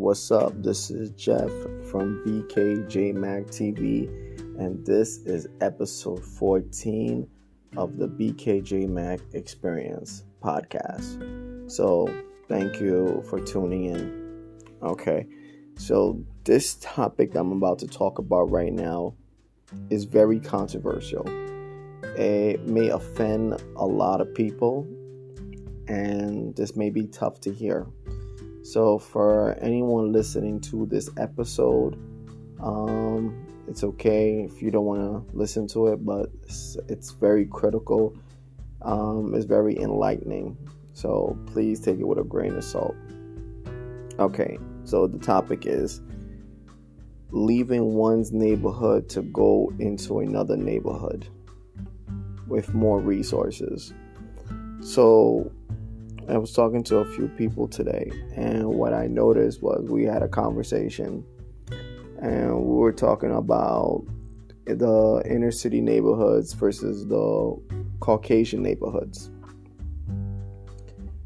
what's up? This is Jeff from BKJmacTV, and this is episode 14 of the BKJmac Experience podcast. So, thank you for tuning in. Okay, so this topic I'm about to talk about right now is very controversial. It may offend a lot of people, and this may be tough to hear. So for anyone listening to this episode, it's okay if you don't want to listen to it, but it's very critical. It's very enlightening. So please take it with a grain of salt. Okay, so the topic is leaving one's neighborhood to go into another neighborhood with more resources. So I was talking to a few people today, and what I noticed was we had a conversation, and we were talking about the inner city neighborhoods versus the Caucasian neighborhoods.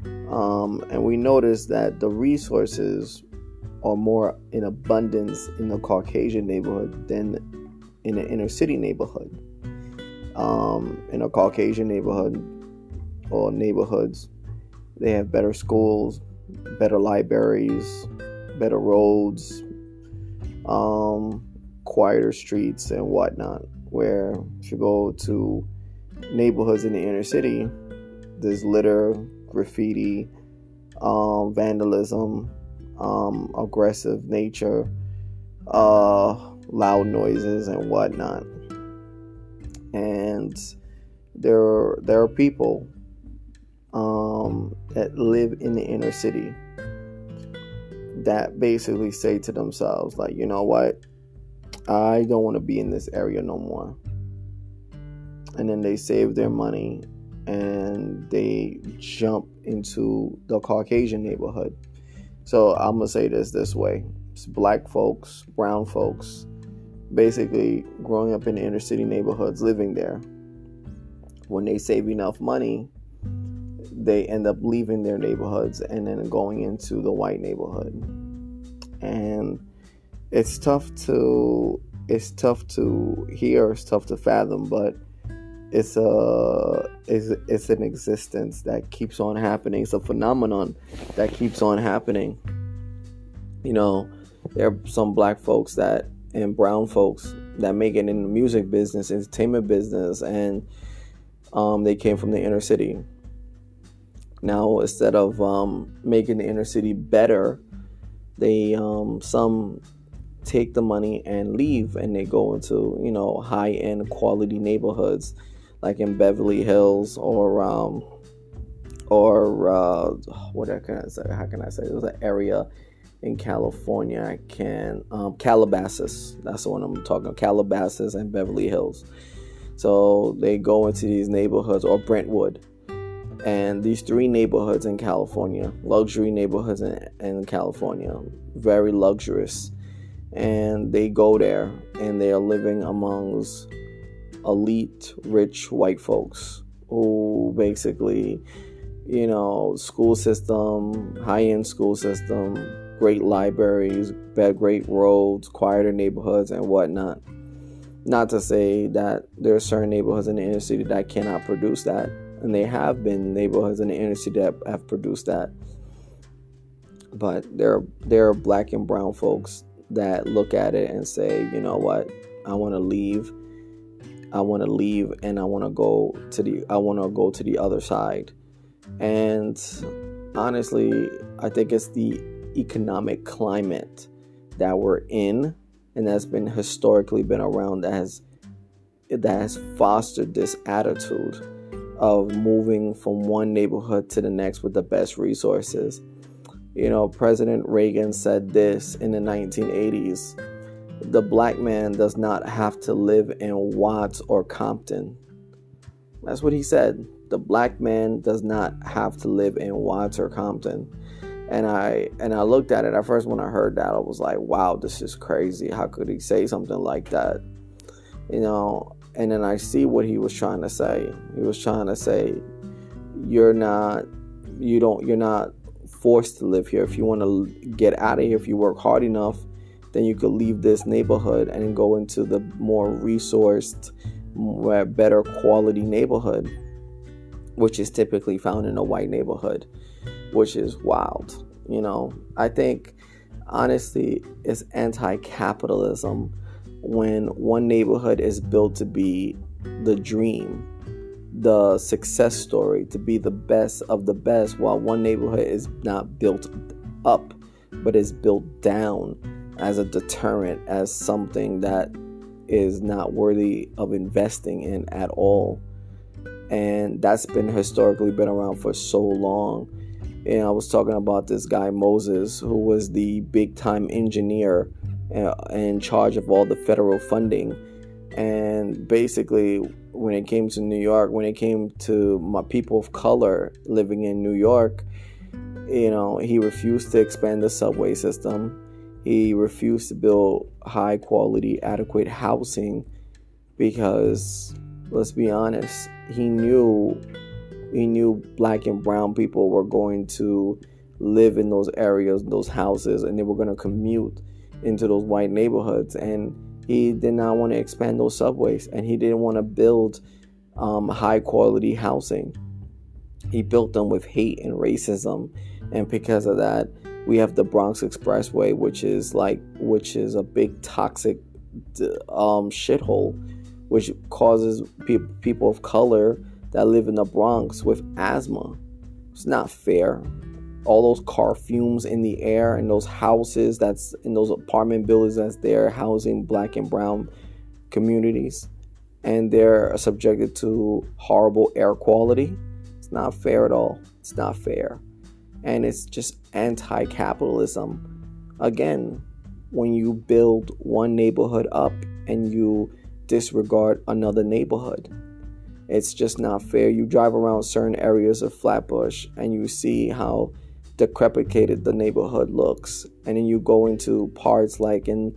And we noticed that the resources are more in abundance in the Caucasian neighborhood than in the inner city neighborhood. In a Caucasian neighborhood or neighborhoods, they have better schools, better libraries, better roads, quieter streets and whatnot. Where if you go to neighborhoods in the inner city, there's litter, graffiti, vandalism, aggressive nature, loud noises and whatnot. And there are people that live in the inner city that basically say to themselves, like, you know what, I don't want to be in this area no more. And then they save their money and they jump into the Caucasian neighborhood. So I'm gonna say this way: it's black folks, brown folks, basically growing up in the inner city neighborhoods, living there. When they save enough money, they end up leaving their neighborhoods and then going into the white neighborhood. And it's tough to hear, it's tough to fathom, but it's an existence that keeps on happening. It's a phenomenon that keeps on happening. You know, there are some black folks and brown folks that make it in the music business, entertainment business, and they came from the inner city. Now, instead of making the inner city better, they some take the money and leave, and they go into, high-end quality neighborhoods like in Beverly Hills or what can I say? How can I say? There's an area in California. Calabasas. That's the one I'm talking about. Calabasas and Beverly Hills. So they go into these neighborhoods, or Brentwood. And these three neighborhoods in California, luxury neighborhoods in California, very luxurious. And they go there and they are living amongst elite, rich white folks who basically, school system, high-end school system, great libraries, great roads, quieter neighborhoods and whatnot. Not to say that there are certain neighborhoods in the inner city that cannot produce that. And they have been neighborhoods in the inner city that have produced that. But there are black and brown folks that look at it and say, you know what, I want to leave and I want to go to the other side. And honestly, I think it's the economic climate that we're in, and that's been historically been around, that has fostered this attitude of moving from one neighborhood to the next with the best resources. President Reagan said this in the 1980s: the black man does not have to live in Watts or Compton. That's what he said. The black man does not have to live in Watts or Compton. And I looked at it at first. When I heard that, I was like, wow, this is crazy. How could he say something like that? And then I see what he was trying to say. He was trying to say, you're not forced to live here. If you want to get out of here, if you work hard enough, then you could leave this neighborhood and go into the more resourced, better quality neighborhood, which is typically found in a white neighborhood, which is wild. I think, honestly, it's anti-capitalism when one neighborhood is built to be the dream, the success story, to be the best of the best, while one neighborhood is not built up, but is built down as a deterrent, as something that is not worthy of investing in at all. And that's historically been around for so long. And I was talking about this guy Moses, who was the big time engineer in charge of all the federal funding. And basically, when it came to New York, when it came to my people of color living in New York, he refused to expand the subway system. He refused to build high quality, adequate housing because, let's be honest, he knew black and brown people were going to live in those areas, those houses, and they were going to commute into those white neighborhoods. And he did not want to expand those subways, and he didn't want to build high quality housing. He built them with hate and racism, and because of that, we have the Bronx Expressway, which is a big toxic shithole, which causes people of color that live in the Bronx with asthma. It's not fair. All those car fumes in the air, and those houses that's in those apartment buildings that's there housing black and brown communities, and they're subjected to horrible air quality. It's not fair at all. It's not fair. And it's just anti-capitalism. Again, when you build one neighborhood up and you disregard another neighborhood, it's just not fair. You drive around certain areas of Flatbush and you see how decrepitated the neighborhood looks, and then you go into parts like in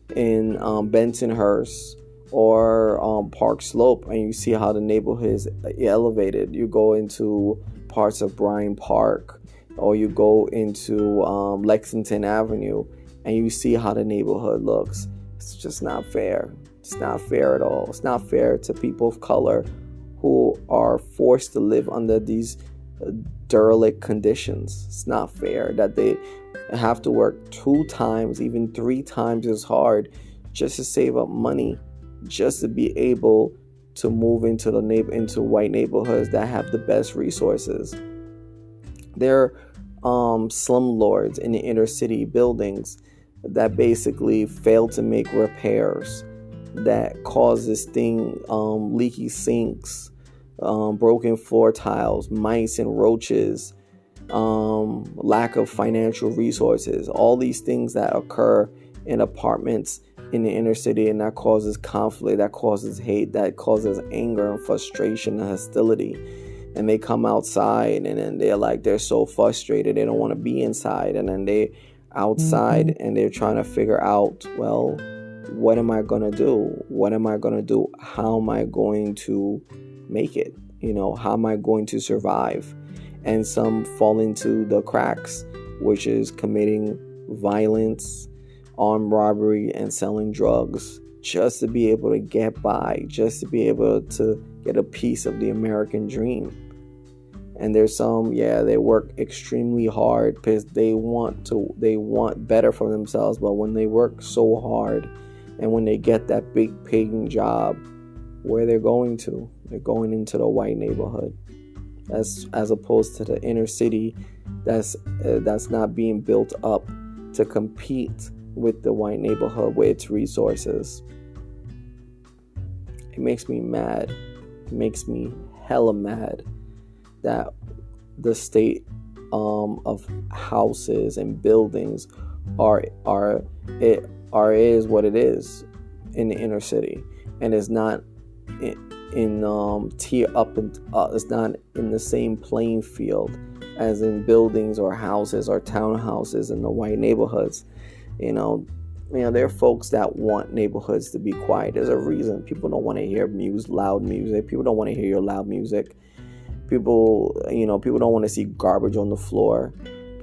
Bensonhurst or Park Slope, and you see how the neighborhood is elevated. You go into parts of Bryant Park, or you go into Lexington Avenue, and you see how the neighborhood looks. It's just not fair. It's not fair at all. It's not fair to people of color who are forced to live under these derelict conditions. It's not fair that they have to work 2 times, even 3 times as hard just to save up money, just to be able to move into white neighborhoods that have the best resources. There are slumlords in the inner city buildings that basically fail to make repairs, that causes leaky sinks, broken floor tiles, mice and roaches, lack of financial resources, all these things that occur in apartments in the inner city, and that causes conflict, that causes hate, that causes anger and frustration and hostility. And they come outside, and then they're so frustrated they don't want to be inside, and then they outside and they're trying to figure out, well, what am I gonna do? How am I going to make it? How am I going to survive? And some fall into the cracks, which is committing violence, armed robbery, and selling drugs just to be able to get by, just to be able to get a piece of the American dream. And there's some, they work extremely hard because they want better for themselves. But when they work so hard, and when they get that big paying job, where they're going to? They're going into the white neighborhood, as opposed to the inner city that's not being built up to compete with the white neighborhood with its resources. It makes me mad. It makes me hella mad that the state of houses and buildings is what it is in the inner city, and it's not in tier up, and it's not in the same playing field as in buildings or houses or townhouses in the white neighborhoods. There are folks that want neighborhoods to be quiet. There's a reason people don't want to hear loud music. People don't want to hear your loud music. People don't want to see garbage on the floor.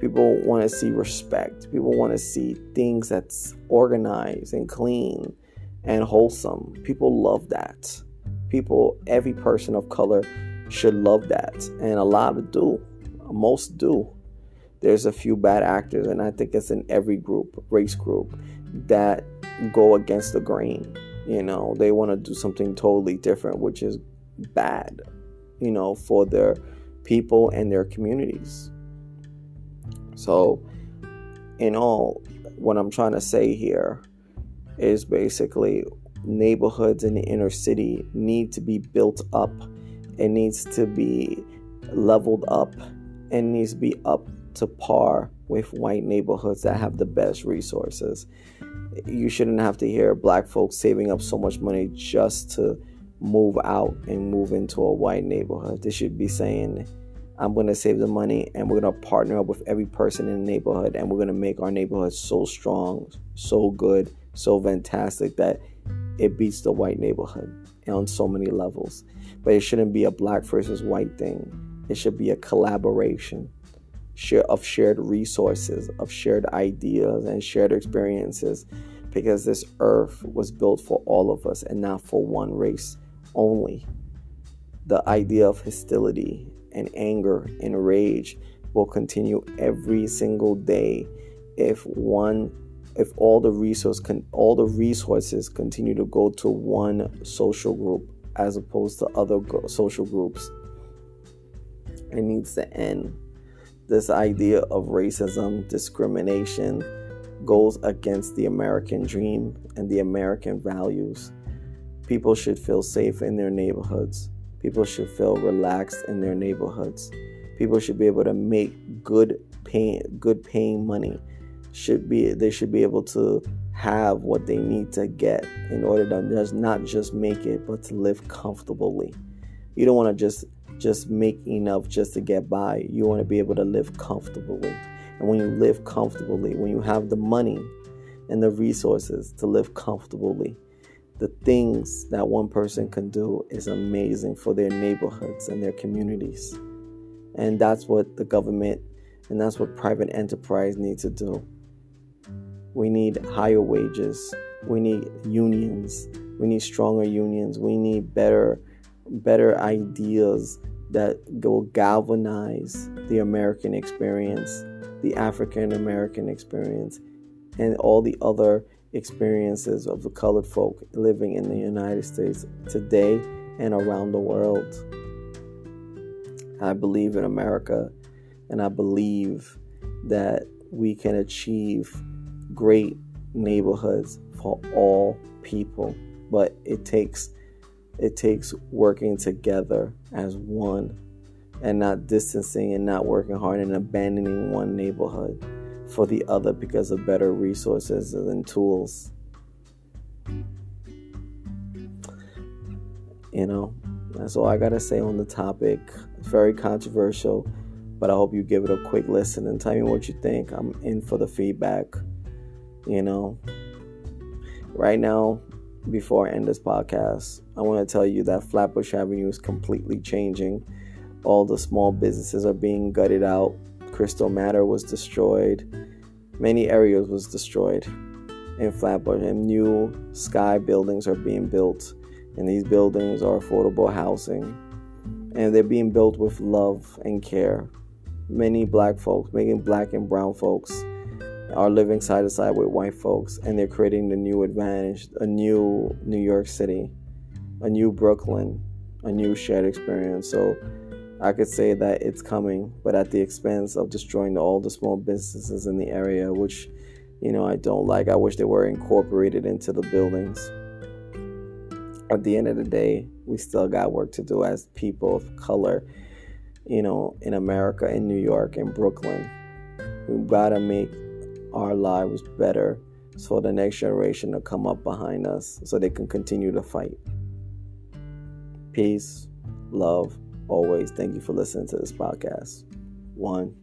People want to see respect. People want to see things that's organized and clean and wholesome. People love that. Every person of color should love that. And a lot do. Most do. There's a few bad actors, and I think it's in every race group, that go against the grain. They want to do something totally different, which is bad, for their people and their communities. So, in all, what I'm trying to say here is basically neighborhoods in the inner city need to be built up. It needs to be leveled up, and needs to be up to par with white neighborhoods that have the best resources. You shouldn't have to hear black folks saving up so much money just to move out and move into a white neighborhood. They should be saying, I'm going to save the money, and we're going to partner up with every person in the neighborhood, and we're going to make our neighborhood so strong, so good, so fantastic that it beats the white neighborhood on so many levels. But it shouldn't be a black versus white thing. It should be a collaboration of shared resources, of shared ideas and shared experiences, because this earth was built for all of us and not for one race only. The idea of hostility and anger and rage will continue every single day if all the resources continue to go to one social group as opposed to other social groups. It needs to end. This idea of racism, discrimination, goes against the American dream and the American values. People should feel safe in their neighborhoods. People should feel relaxed in their neighborhoods. People should be able to make good paying money. They should be able to have what they need to get in order to not just make it, but to live comfortably. You don't want to just make enough just to get by. You want to be able to live comfortably. And when you live comfortably, when you have the money and the resources to live comfortably, the things that one person can do is amazing for their neighborhoods and their communities. And that's what the government and that's what private enterprise needs to do. We need higher wages. We need unions. We need stronger unions. We need better ideas that will galvanize the American experience, the African American experience, and all the other experiences of the colored folk living in the United States today and around the world. I believe in America, and I believe that we can achieve great neighborhoods for all people, but it takes working together as one and not distancing and not working hard and abandoning one neighborhood for the other because of better resources and tools. That's all I gotta say on the topic. It's very controversial, but I hope you give it a quick listen and tell me what you think. I'm in for the feedback. Right now, before I end this podcast, I want to tell you that Flatbush Avenue is completely changing. All the small businesses are being gutted out. Crystal Matter was destroyed. Many areas was destroyed in Flatbush, and new sky buildings are being built. And these buildings are affordable housing, and they're being built with love and care. Many black folks, making black and brown folks, are living side to side with white folks, and they're creating the new advantage, a new New York City, a new Brooklyn, a new shared experience. So I could say that it's coming, but at the expense of destroying all the small businesses in the area, which, I don't like. I wish they were incorporated into the buildings. At the end of the day, we still got work to do as people of color, in America, in New York, in Brooklyn. We've got to make our lives better for the next generation to come up behind us so they can continue to fight. Peace, love, always. Thank you for listening to this podcast. 1.